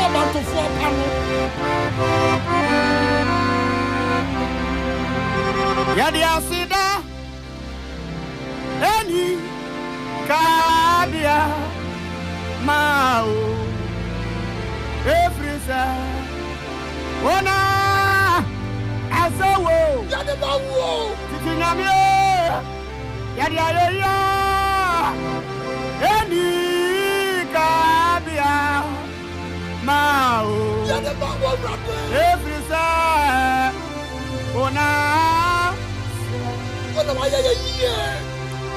about to fall panel. Yadi Aseda, Eni Kaabea, Mao, Efrisa, Ona, Asawo, Yadi Bawo, Titinamie, Yadi Ayeya, Eni Kaabea, Mao, Yadi Bawo, Efrisa, Ona.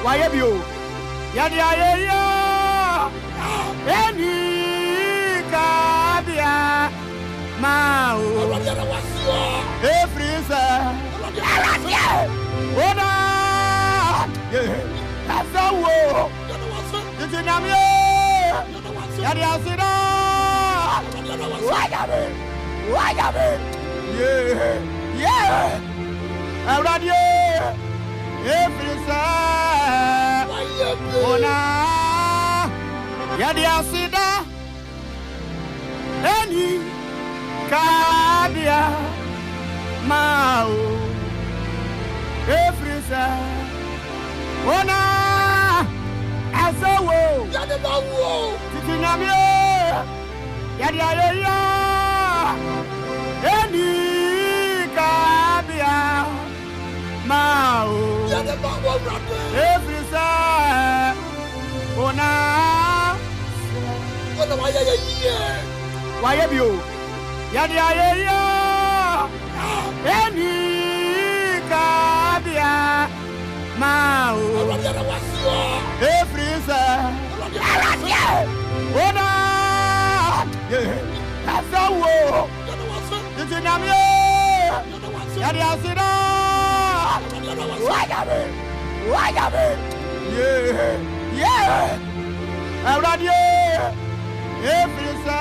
Why have you? Yadi Ayeya, Eni Kaabea, Mao, Efrisa, Ona, Asawo, Titinamie, Yadi Aseda, Wagabe, yeah, Aradio. Efrisa, Ona, Yadi Aseda, Eni Kaabea, Mao, Efrisa, Ona, Asawo, Yadi Bawo, Titinamie, Yadi Ayeya, Eni Kaabea, Mao, Efrisa, Ona, why have you? Yadi Ayeya, Eni Kaabea, Mao, Efrisa, Ona, Asawo, Titinamie, Yadi Aseda. Wagabe, yeah, Aradio, Efrisa.